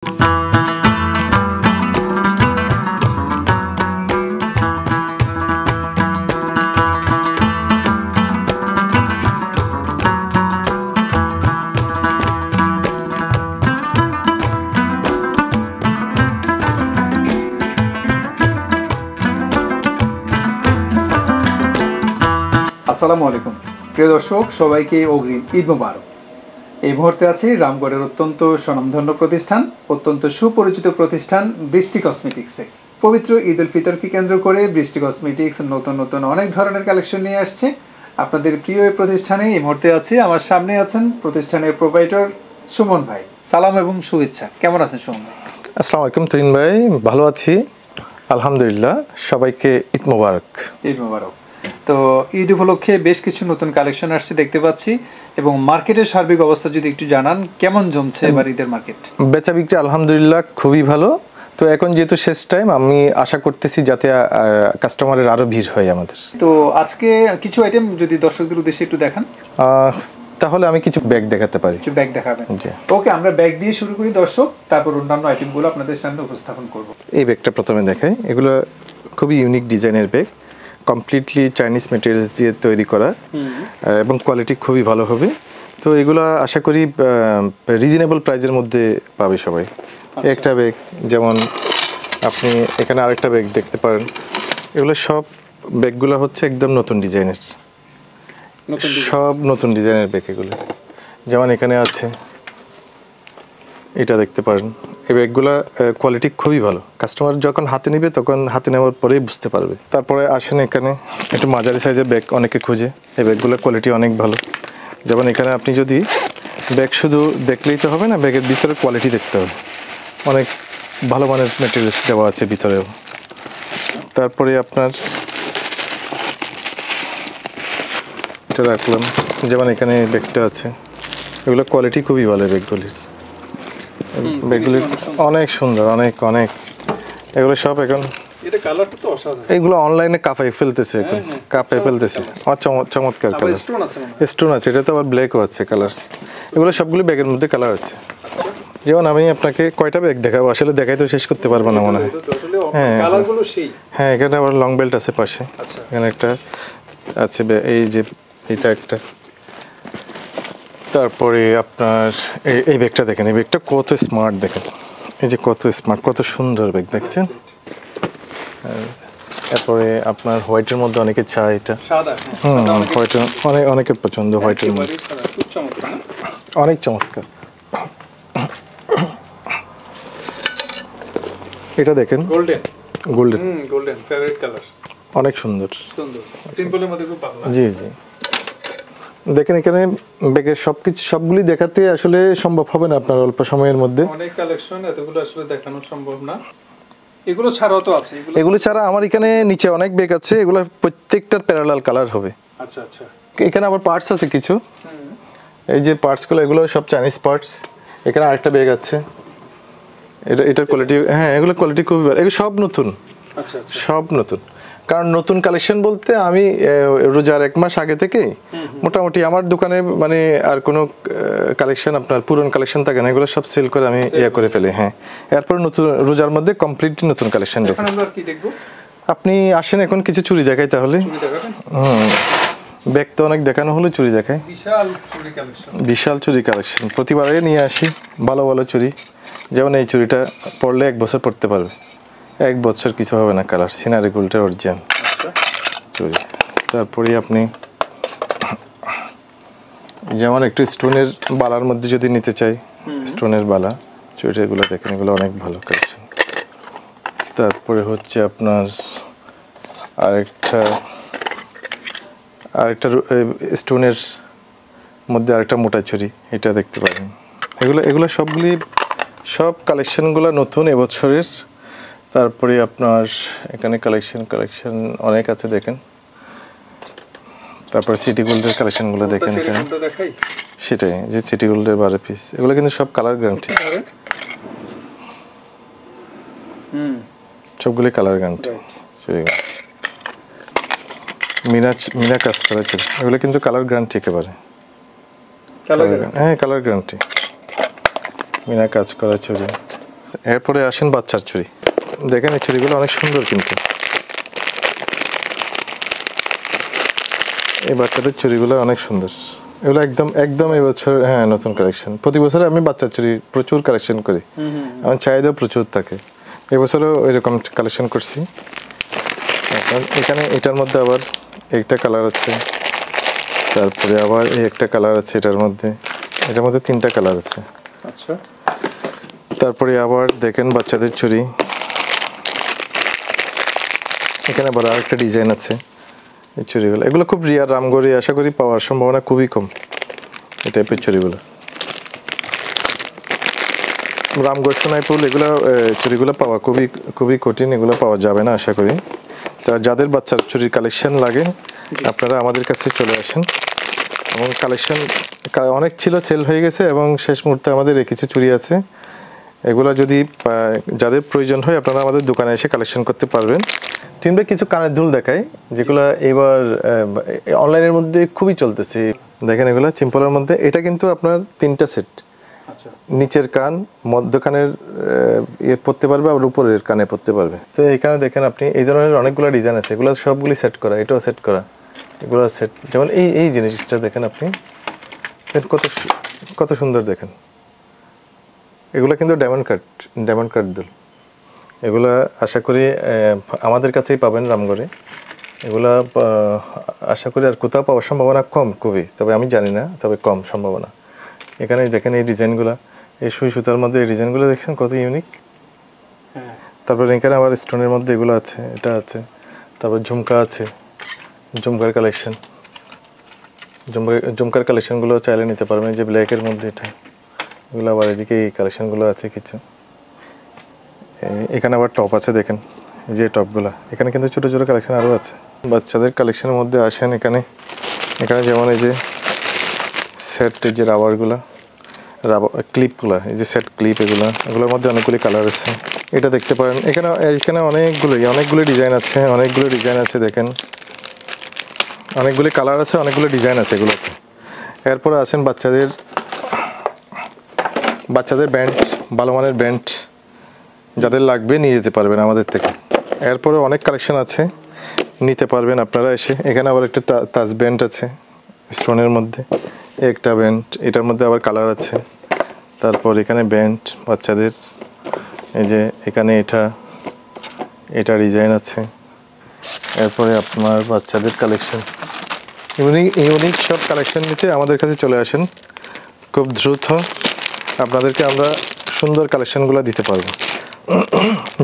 আসসালামু আলাইকুম প্রিয় দর্শক, সবাইকে অগ্রিম ঈদ মোবারক। এই মুহূর্তে আছি রামগড়ের অত্যন্ত স্বনামধন্য প্রতিষ্ঠান, অত্যন্ত সুপরিচিত প্রতিষ্ঠান বৃষ্টি কসমেটিক্সে। পবিত্র ঈদ উল ফিতরকে কেন্দ্র করে বৃষ্টি কসমেটিক্স নতুন নতুন অনেক ধরনের কালেকশন নিয়ে আসছে। আপনাদের প্রিয় এই প্রতিষ্ঠানে এই মুহূর্তে আছি, আমার সামনে আছেন প্রতিষ্ঠানের প্রোপাইটর সুমন ভাই। সালাম এবং শুভেচ্ছা, কেমন আছেন সুমন ভাই? আসসালামু আলাইকুম তুহিন ভাই, ভালো আছি আলহামদুলিল্লাহ। সবাইকে ঈদ মোবারক। ঈদ মোবারক। তো ঈদ উপলক্ষে বেশ কিছু নতুন কালেকশন আসছে দেখতে পাচ্ছি, এবং মার্কেটের সার্বিক অবস্থা যদি একটু জানান, কেমন জমছে এবার ঈদের মার্কেট? বেচা বিক্রি আলহামদুলিল্লাহ খুবই ভালো। তো এখন যেহেতু শেষ টাইম, আমি আশা করতেছি যাতে কাস্টমারের আরো ভিড় হয় আমাদের। তো আজকে কিছু আইটেম যদি দর্শকদের উদ্দেশ্যে একটু দেখান, তাহলে আমি কিছু ব্যাগ দেখাতে পারি। কিছু ব্যাগ দেখাবেন? ওকে, আমরা ব্যাগ দিয়ে শুরু করি দর্শক, তারপর অন্যান্য আইটেমগুলো আপনাদের সামনে উপস্থাপন করব। এই ব্যাগটা প্রথমে দেখাই। এগুলো খুবই ইউনিক ডিজাইনের ব্যাগ, কমপ্লিটলি চাইনিজ ম্যাটেরিয়ালস দিয়ে তৈরি করা, এবং কোয়ালিটি খুবই ভালো হবে। তো এগুলো আশা করি রিজনেবল প্রাইসের মধ্যে পাবে সবাই। একটা ব্যাগ, যেমন আপনি এখানে আরেকটা ব্যাগ দেখতে পারেন। এগুলো সব ব্যাগগুলো হচ্ছে একদম নতুন ডিজাইনের, সব নতুন ডিজাইনের ব্যাগ এগুলো। যেমন এখানে আছে, এটা দেখতে পারেন। এই ব্যাগগুলো কোয়ালিটি খুবই ভালো। কাস্টমার যখন হাতে নেবে তখন হাতে নেওয়ার পরেই বুঝতে পারবে। তারপরে আসেন এখানে একটু মাঝারি সাইজের ব্যাগ অনেকে খুঁজে। এই ব্যাগগুলোর কোয়ালিটি অনেক ভালো। যেমন এখানে আপনি যদি ব্যাগ শুধু দেখলেই তো হবে না, ব্যাগের ভিতরে কোয়ালিটি দেখতে হবে। অনেক ভালো মানের ম্যাটেরিয়ালস দেওয়া আছে ভিতরেও। তারপরে আপনার এটা রাখলাম, যেমন এখানে ব্যাগটা আছে। এগুলো কোয়ালিটি খুবই ভালো ব্যাগগুলির। ব্যাগগুলি অনেক সুন্দর, অনেক অনেক। এগুলো সব এখন এগুলো অনলাইনে কাঁপাই ফেলতেছে, এখন কাঁপাই ফেলতেছে। চমৎকার কালার, স্টোন আছে। এটা তো আবার ব্ল্যাকও আছে কালার। এগুলো সবগুলি ব্যাগের মধ্যে কালার আছে। যেমন আমি আপনাকে কয়টা ব্যাগ দেখাবো, আসলে দেখাই তো শেষ করতে পারবো না মনে হয়। হ্যাঁ, এখানে আবার লং বেল্ট আছে পাশে। এখানে একটা আছে, এই যে এটা একটা। তারপরে আপনার এই ব্যাগটা দেখেন। এই ব্যাগটা কত স্মার্ট দেখেন। এই যে কত স্মার্ট, কত সুন্দর ব্যাগ দেখছেন। তারপরে আপনার হোয়াইটের মধ্যে অনেকে চায় এটা। হোয়াইট অনেকের পছন্দ, হোয়াইটের মধ্যে অনেক চমৎকার। এটা দেখেন, গোল্ডেন ফেভারিট কালার, অনেক সুন্দর। জি জি, দেখেন এখানে ব্যাগের সবগুলি দেখাতে আসলে সম্ভব হবে না আপনার অল্প সময়ের মধ্যে। অনেক কালেকশন, এতগুলো আসলে দেখানো সম্ভব না। এগুলো ছাড়াও তো আছে। এগুলো ছাড়া আমার এখানে নিচে অনেক ব্যাগ আছে। এগুলো প্রত্যেকটার প্যারালাল কালার হবে। আচ্ছা আচ্ছা। এখানে আবার পার্টস আছে কিছু। এই যে পার্টসগুলো, এগুলো সব চাইনিজ পার্টস। এখানে আরেকটা ব্যাগ আছে। এটার কোয়ালিটি, হ্যাঁ এগুলো কোয়ালিটি খুবই ভালো। এগুলো সব নতুন। আচ্ছা আচ্ছা, সব নতুন। কারণ নতুন কালেকশন বলতে আমি রোজার 1 মাস আগে থেকেই মোটামুটি আমার দোকানে মানে আর কোনো কালেকশন আপনার পুরনো কালেকশন থাকে না, এগুলো সব সেল করে আমি করে ফেলি। হ্যাঁ, এরপর নতুন রোজার মধ্যে কমপ্লিটলি নতুন কালেকশন দেখুন। আপনি আসেন, এখন কিছু চুড়ি দেখাই তাহলে। ব্যাগ তো অনেক দেখানো হলো, চুড়ি দেখাই। বিশাল চুড়ি কালেকশন প্রতিবারে নিয়ে আসি, ভালো ভালো চুড়ি। যেমন এই চুড়িটা পরলে 1 বছর পরতে পারবে, 1 বছর কিছু হবে না। কালার সিনারি গোল্ডের অরিজিনাল চুড়ি। তারপরে আপনি যেমন একটু স্টোনের বালার মধ্যে যদি নিতে চাই, স্টোনের বালা চুড়িটা, এগুলো দেখেন, এগুলো অনেক ভালো কালেকশন। তারপরে হচ্ছে আপনার আরেকটা স্টোনের মধ্যে আরেকটা মোটা চুড়ি, এটা দেখতে পারেন। এগুলো সব কালেকশনগুলো নতুন এবছরের। তারপরে আপনার এখানে কালেকশন অনেক আছে দেখেন। তারপরে সিটি গোল্ডের কালেকশনগুলো দেখেন এখানে। সেটাই, যে সিটি গোল্ডের 12 পিস, এগুলো কিন্তু সব কালার গ্যারান্টি। সবগুলি কালার গ্যারান্টি। মিনা কাজ করা চুড়ি, এগুলো কিন্তু কালার গ্যারান্টি একেবারে। হ্যাঁ, কালার গ্যারান্টি। মিনা কাজ করা চুড়ি, এরপরে আসেন বাচ্চার চুড়ি। দেখেন এই চুড়িগুলো অনেক সুন্দর, কিন্তু এই বাচ্চাদের চুড়িগুলো অনেক সুন্দর। এগুলো একদম একদম এবছর, হ্যাঁ, নতুন কালেকশন। প্রতি বছর আমি বাচ্চার চুড়ি প্রচুর কালেকশন করি, আমার চাহিদাও প্রচুর থাকে। এবছরও এরকম কালেকশন করছি। এখানে এটার মধ্যে আবার একটা কালার আছে, তারপরে আবার এই একটা কালার আছে, এটার মধ্যে 3টা কালার আছে। আচ্ছা, তারপরে আবার দেখেন বাচ্চাদের চুড়ি, এখানে আবার আরেকটা ডিজাইন আছে। এই চুড়িগুলো এগুলো খুব রিয়ার, রামগড়ে আশা করি পাওয়ার সম্ভাবনা খুবই কম এই টাইপের চুড়িগুলো। রামগড়, সোনাইপুর এগুলো চুড়িগুলো পাওয়া খুবই খুবই কঠিন, এগুলো পাওয়া যাবে না আশা করি। তা যাদের বাচ্চার চুড়ির কালেকশন লাগে আপনারা আমাদের কাছে চলে আসেন। এবং কালেকশন অনেক ছিল, সেল হয়ে গেছে, এবং শেষ মুহূর্তে আমাদের কিছু চুড়ি আছে। এগুলো যদি যাদের প্রয়োজন হয় আপনারা আমাদের দোকানে এসে কালেকশন করতে পারবেন। তিনবার কিছু কানের দুল দেখাই, যেগুলো এবার অনলাইনের মধ্যে খুবই চলতেছে। দেখেন এগুলো সিম্পলের মধ্যে, এটা কিন্তু আপনার 3টা সেট। আচ্ছা, নিচের কান, মধ্যখানের পড়তে পারবে, আর উপরের কানে পড়তে পারবে। তো এখানে দেখেন আপনি এই ধরনের অনেকগুলো ডিজাইন আছে, এগুলো সবগুলি সেট করা, এটাও সেট করা, এগুলো সেট। যেমন এই জিনিসটা দেখেন আপনি, কত সুন্দর দেখেন। এগুলো কিন্তু ডায়মন্ড কাট দুল। এগুলা আশা করি আমাদের কাছেই পাবেন রামগড়ে। এগুলা আশা করি আর কোথাও পাওয়ার সম্ভাবনা কম খুবই, তবে আমি জানি না, তবে কম সম্ভাবনা। এখানে দেখেন এই ডিজাইনগুলো, এই সুই সুতার মধ্যে এই ডিজাইনগুলো দেখছেন কত ইউনিক। তারপর এখানে আবার স্টোনের মধ্যে এগুলো আছে, এটা আছে। তারপর ঝুমকা আছে, ঝুমকার কালেকশন, ঝুমকার কালেকশনগুলো চাইলে নিতে পারবেন, যে ব্ল্যাকের মধ্যে এটা। এগুলো আবার এদিকে এই কালেকশনগুলো আছে কিছু। এখানে আবার টপ আছে, দেখেন এই যে টপগুলো। এখানে কিন্তু ছোটো ছোটো কালেকশন আরও আছে। বাচ্চাদের কালেকশনের মধ্যে আসেন এখানে যেমন এই যে সেট, এই যে রাবারগুলো, ক্লিপগুলো, এই যে সেট ক্লিপ, এগুলোর মধ্যে অনেকগুলি কালার আছে। এটা দেখতে পারেন, এখানে অনেকগুলো ডিজাইন আছে, দেখেন অনেকগুলি কালার আছে, অনেকগুলো ডিজাইন আছে এগুলোতে। এরপরে আসেন বাচ্চাদের ব্যান্ড, ভালো মানের ব্যান্ড যাদের লাগবে নিয়ে যেতে পারবেন আমাদের থেকে। এরপরে অনেক কালেকশন আছে, নিতে পারবেন আপনারা এসে। এখানে আবার একটা তাজ ব্যান্ড আছে স্টোনের মধ্যে, একটা ব্যান্ড, এটার মধ্যে আবার কালার আছে। তারপর এখানে ব্যান্ড বাচ্চাদের, এই যে এখানে এটা ডিজাইন আছে। এরপরে আপনার বাচ্চাদের কালেকশন, ইউনিক সব কালেকশন নিতে আমাদের কাছে চলে আসেন খুব দ্রুত। আপনাদেরকে আমরা সুন্দর কালেকশনগুলো দিতে পারবো।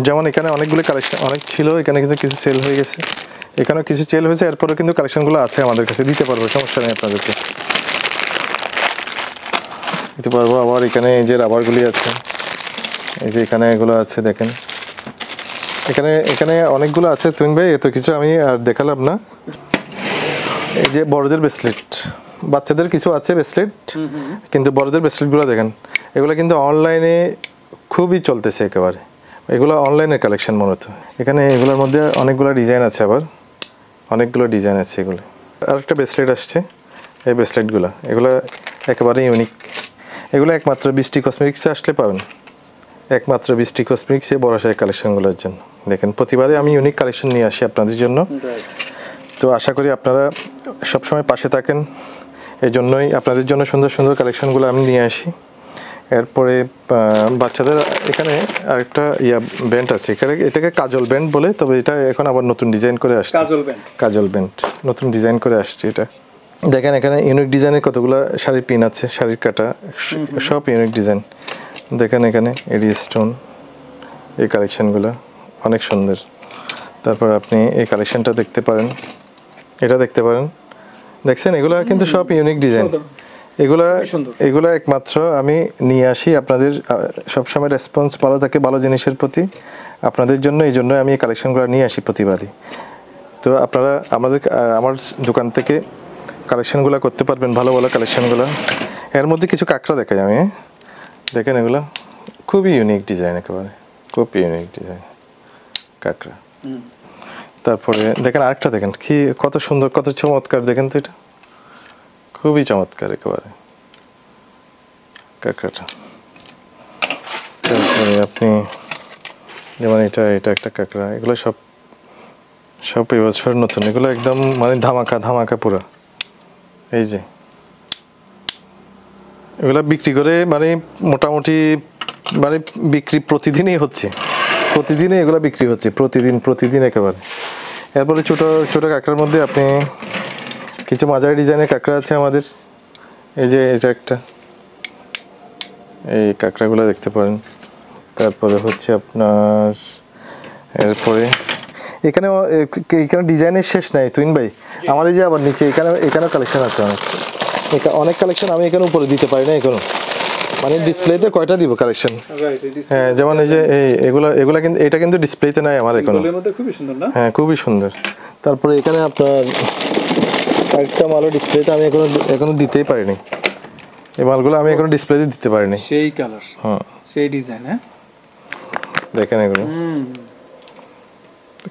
যেমন এখানে অনেকগুলো কালেকশন ছিল, এখানে কিন্তু কিছু সেল হয়ে গেছে, এখানেও কিছু সেল হয়েছে। এরপরে কিন্তু কালেকশনগুলো আছে আমাদের কাছে, দিতে পারবো, সমস্যা নেই, আপনাদেরকে দিতে পারবো। আবার এখানে এই যে রাবারগুলি আছে, এই যে এখানে এগুলো আছে, দেখেন এখানে অনেকগুলো আছে। তুমিন ভাই, এত কিছু আমি আর দেখালাম না। এই যে বড়দের ব্রেসলেট, বাচ্চাদের কিছু আছে ব্রেসলেট, কিন্তু বড়দের ব্রেসলেটগুলো দেখেন, এগুলো কিন্তু অনলাইনে খুবই চলতেছে একেবারে। এগুলো অনলাইনের কালেকশন মূলত। এখানে এগুলোর মধ্যে অনেকগুলো ডিজাইন আছে, আবার অনেকগুলো ডিজাইন আছে। এগুলো আরেকটা ব্রেসলেট আসছে, এই ব্রেসলেটগুলো এগুলো একেবারে ইউনিক। এগুলো একমাত্র বৃষ্টি কসমেটিক্সে আসলে পাবেন, একমাত্র বৃষ্টি কসমেটিক্সে বড় সাইজ কালেকশনগুলোর জন্য। দেখেন প্রতিবারে আমি ইউনিক কালেকশন নিয়ে আসি আপনাদের জন্য। তো আশা করি আপনারা সবসময় পাশে থাকেন, এই জন্যই আপনাদের জন্য সুন্দর সুন্দর কালেকশনগুলো আমি নিয়ে আসি। এরপরে বাচ্চাদের এখানে আরেকটা ব্যান্ড আছে, এটাকে কাজল ব্যান্ড বলে, তবে এটা এখন আবার নতুন ডিজাইন করে আসছে, কাজল ব্যান্ড নতুন ডিজাইন করে আসছে। এটা দেখেন এখানে ইউনিক ডিজাইনের কতগুলো শাড়ির পিন আছে, শাড়ির কাটা, সব ইউনিক ডিজাইন। দেখেন এখানে এডি স্টোন, এই কালেকশনগুলো অনেক সুন্দর। তারপর আপনি এই কালেকশনটা দেখতে পারেন, এটা দেখতে পারেন, দেখছেন এগুলো কিন্তু সব ইউনিক ডিজাইন। এগুলো একমাত্র আমি নিয়ে আসি, আপনাদের সবসময় রেসপন্স ভালো থাকে ভালো জিনিসের প্রতি আপনাদের জন্য, এই জন্য আমি এই কালেকশনগুলো নিয়ে আসি প্রতিবারই। তো আপনারা আমার দোকান থেকে কালেকশনগুলো করতে পারবেন, ভালো ভালো কালেকশনগুলো। এর মধ্যে কিছু কাঁকড়া দেখাই আমি, দেখেন এগুলো খুবই ইউনিক ডিজাইন, একেবারে খুব ইউনিক ডিজাইন কাঁকড়া। তারপরে দেখেন আরেকটা, দেখেন কি কত সুন্দর, কত চমৎকার, দেখেন তো এটা খুবই চমৎকার একেবারে কাঁকড়াটা। তারপরে আপনি যেমন এটা একটা কাঁকড়া, এগুলো সব এই বছর নতুন, এগুলো একদম মানে ধামাকা পুরো। এই যে এগুলো বিক্রি করে মানে মোটামুটি মানে বিক্রি প্রতিদিনই হচ্ছে, প্রতিদিনই এগুলো বিক্রি হচ্ছে, প্রতিদিন একেবারে। এরপরে ছোট কাঁকড়ার মধ্যে আপনি কিছু মাঝারি ডিজাইনের কাঁকড়া আছে আমাদের। এই যে এটা একটা, এই কাঁকড়াগুলো দেখতে পারেন। তারপরে হচ্ছে আপনার এরপরে এখানে ডিজাইনের শেষ নাই তুইন ভাই। আমার এই যে আবার নিচে এখানেও কালেকশন আছে অনেক কালেকশন। আমি এখানে উপরে দিতে পারি না এখনো, মানে ডিসপ্লেতে কয়টা দিব কালেকশন। হ্যাঁ, যেমন এই যে এগুলা কিন্তু এটা কিন্তু ডিসপ্লেতে নাই আমার এখনো। হ্যাঁ, খুবই সুন্দর। তারপরে এখানে আপনার আরেকটা মালও ডিসপ্লেতে আমি এখনো দিতেই পারিনি। এই মালগুলো আমি এখনো ডিসপ্লেতে দিতে পারিনি। সেই কালার, হ্যাঁ সেই ডিজাইন। হ্যাঁ দেখেন এগুলো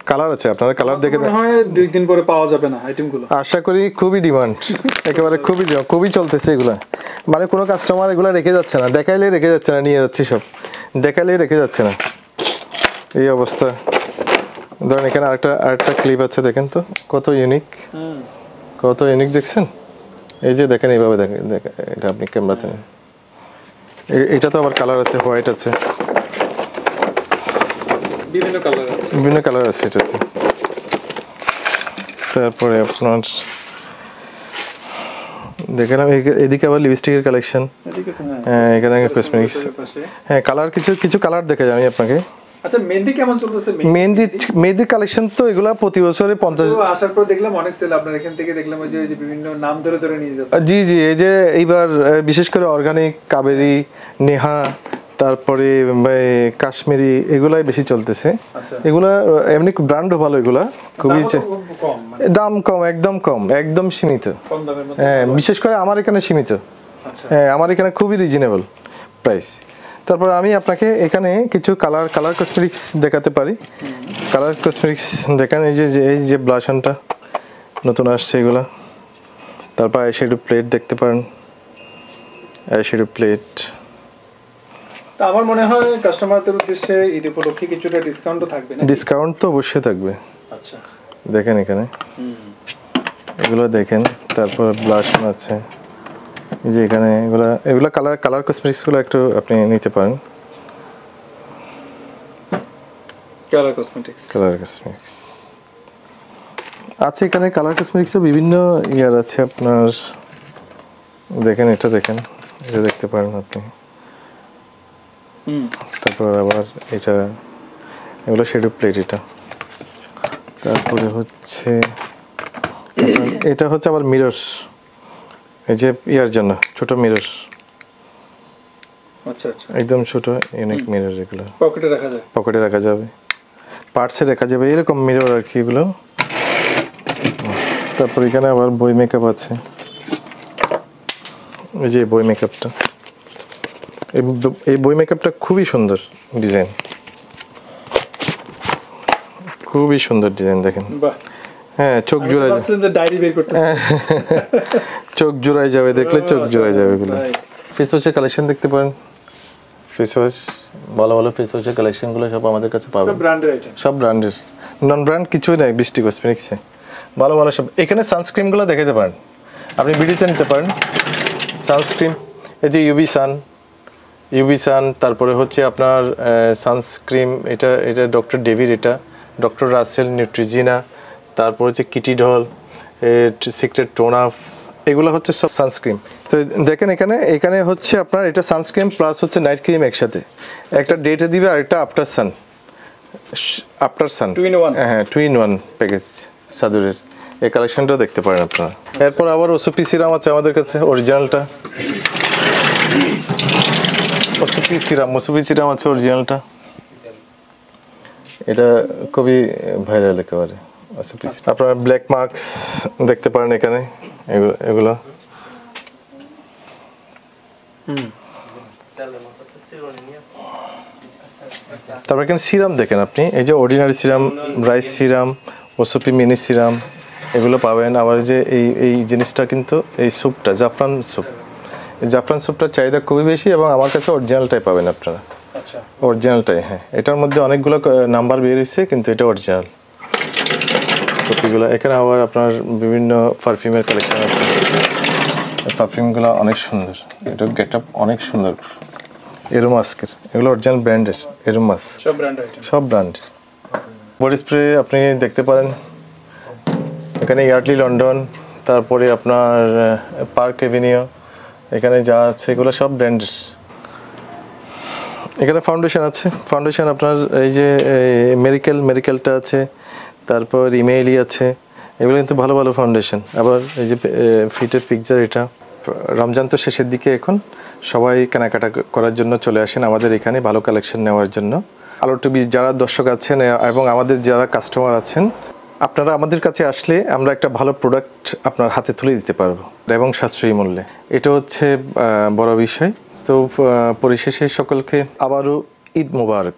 কালার আছে, আপনারা কালার দেখে হয় 2 দিন পরে পাওয়া যাবে না আইটেমগুলো। আশা করি খুবই ডিমান্ড, একেবারে খুবই চলতেছে এগুলা। মানে কোনো কাস্টমার এগুলা রেখে যাচ্ছে না, দেখাইলে রেখে যাচ্ছে না, নিয়ে যাচ্ছি সব, দেখাইলেই রেখে যাচ্ছে না, এই অবস্থা। ধরেন এখানে আরেকটা ক্লিপ আছে, দেখেন তো কত ইউনিক, দেখছেন? এই যে দেখেন, এইভাবে দেখেন, এটা আপনি ক্যামেরাতে, এটা তো আবার কালার আছে, হোয়াইট আছে, বিভিন্ন কালার আছে এটাতে। তারপরে আপনার দেখেন এদিকে আবার লিপস্টিকের কালেকশন, হ্যাঁ এখানে কসমেটিক্স, হ্যাঁ কালার কিছু কালার দেখে আমি আপনাকে। আচ্ছা, মেহেদি কেমন চলতেছে? মেহেদির কালেকশন তো এগুলা প্রতি বছরে 50 আসার পর দেখলাম অনেক সেল আপনার এখান থেকে, দেখলাম ওই যে বিভিন্ন নাম ধরে নিয়ে যাচ্ছে। জি, এই যে এইবার বিশেষ করে অর্গানিক, কাবেরী, নেহা, তারপরে কাশ্মীরি, এগুলাই বেশি চলতেছে। এগুলা এমনি ব্র্যান্ডও ভালো, এগুলা খুবই দাম কম, একদম সীমিত। হ্যাঁ, বিশেষ করে আমার এখানে সীমিত। হ্যাঁ, আমার এখানে খুবই রিজনেবল প্রাইস। তারপর আমি আপনাকে এখানে কিছু কালার কসমেটিক্স দেখাতে পারি। কালার কসমেটিক্স দেখেন, এই যে ব্লাশনটা নতুন আসছে এগুলা। তারপর আইশ্যাডো প্লেট দেখতে পারেন, আইশ্যাডো প্লেট। তা আমার মনে হয় কাস্টমারদের উদ্দেশ্যে ঈদ উপলক্ষে কিছুটা ডিসকাউন্টও থাকবে না? ডিসকাউন্ট তো অবশ্যই থাকবে। আচ্ছা, দেখেন এখানে এগুলো দেখেন। তারপর ব্লাশন আছে, এই যে এখানে এগুলা কালার কসমেটিক্সগুলো একটু আপনি নিতে পারেন। কালার কসমেটিক্স আছে এখানে, কালার কসমেটিক্সও বিভিন্ন ইয়ার আছে আপনার। দেখেন এটা দেখতে পারেন আপনি। তারপর আবার এগুলো শ্যাডো প্লেট। তারপরে হচ্ছে এটা হচ্ছে আবার মিরর, এই যে ইয়ার জন্য ছোট মিরর। আচ্ছা, একদম ছোট ইউনিক মিরর, এগুলো পকেটে রাখা যাবে, পার্টসে রাখা যাবে, এরকম মিরর আর কি এগুলো। তারপর এখানে আবার বই মেকআপ আছে, এই যে বই মেকআপটা, এই বই মেকআপটা খুবই সুন্দর ডিজাইন, দেখেন। হ্যাঁ, চোখ জোড়ায় যাবে, দেখলে চোখ জোড়ায় যাবে এগুলো। ফেস ওয়াশের কালেকশন দেখতে পারেন, ফেস ওয়াশ ভালো ফেস ওয়াশের কালেকশনগুলো সব আমাদের কাছে পাবেন, সব ব্র্যান্ডের, নন ব্র্যান্ড কিছুই নাই বৃষ্টি কসমেটিক্সে, ভালো সব। এখানে সানস্ক্রিনগুলো দেখাতে পারেন, আপনি ভিডিওতে নিতে পারেন। সানস্ক্রিন, এই যে ইউবি সান, তারপরে হচ্ছে আপনার সানস্ক্রিন, এটা ডক্টর ডেভির, এটা ডক্টর রাসেল, নিউট্রিজিনা, তারপর হচ্ছে কিটিডল, সিক্রেট টোনাফ, এগুলো হচ্ছে সব সানস্ক্রিন। তো দেখেন এখানে হচ্ছে আপনার এটা সানস্ক্রিন প্লাস হচ্ছে নাইট ক্রিম একসাথে, একটা ডেটে দিবে আর একটা আফটার সান, হ্যাঁ 2-in-1 প্যাকেজ সাদুরের। এই কালেকশনটাও দেখতে পারেন আপনারা। এরপর আবার ওসুপি সিরাম আছে আমাদের কাছে, অরিজিনালটা ওসুপি সিরাম আছে, অরিজিনালটা। এটা খুবই ভাইরাল একেবারে ওসুপি। আপনারা ব্ল্যাক মার্কস দেখতে পারেন এখানে, এগুলো তারপর এখানে সিরাম দেখেন আপনি, এই যে অর্ডিনারি সিরাম, রাইস সিরাম, ওসুপি মিনি সিরাম, এগুলো পাবেন। আবার যে এই জিনিসটা কিন্তু এই স্যুপটা জাফরান স্যুপটার চাহিদা খুবই বেশি, এবং আমার কাছে অরিজিনালটাই পাবেন আপনারা। আচ্ছা, অরিজিনালটাই। হ্যাঁ, এটার মধ্যে অনেকগুলো নাম্বার বের হয়েছে, কিন্তু এটা অরিজিনাল কপিগুলো। এখানে আবার আপনার বিভিন্ন পারফিউমের কালেকশন আছে। পারফিউমগুলো অনেক সুন্দর, এটা গেট আপ অনেক সুন্দর। এরোমাস্কের এগুলো অরিজিনাল ব্র্যান্ডের, এরোমাস সব ব্র্যান্ড। বডি স্প্রে আপনি দেখতে পারেন এখানে ইয়ার্ডলি লন্ডন, তারপরে আপনার পার্ক এভিনিউ, এখানে যা আছে এগুলো সব ব্র্যান্ডের। এখানে ফাউন্ডেশন আছে, ফাউন্ডেশন আপনার এই যে মেরিকেলটা আছে, তারপর ইমেইলি আছে, এগুলো কিন্তু ভালো ভালো ফাউন্ডেশন। আবার এই যে ফিটের পিকচার, এটা রমজান তো শেষের দিকে, এখন সবাই কেনাকাটা করার জন্য চলে আসেন আমাদের এখানে ভালো কালেকশন নেওয়ার জন্য। আলো টিভি যারা দর্শক আছেন এবং আমাদের যারা কাস্টমার আছেন, আপনারা আমাদের কাছে আসলে আমরা একটা ভালো প্রোডাক্ট আপনার হাতে তুলে দিতে পারবো এবং সাশ্রয়ী মূল্যে। এটা হচ্ছে বড় বিষয়। তো পরিশেষে সকলকে আবারও ঈদ মোবারক।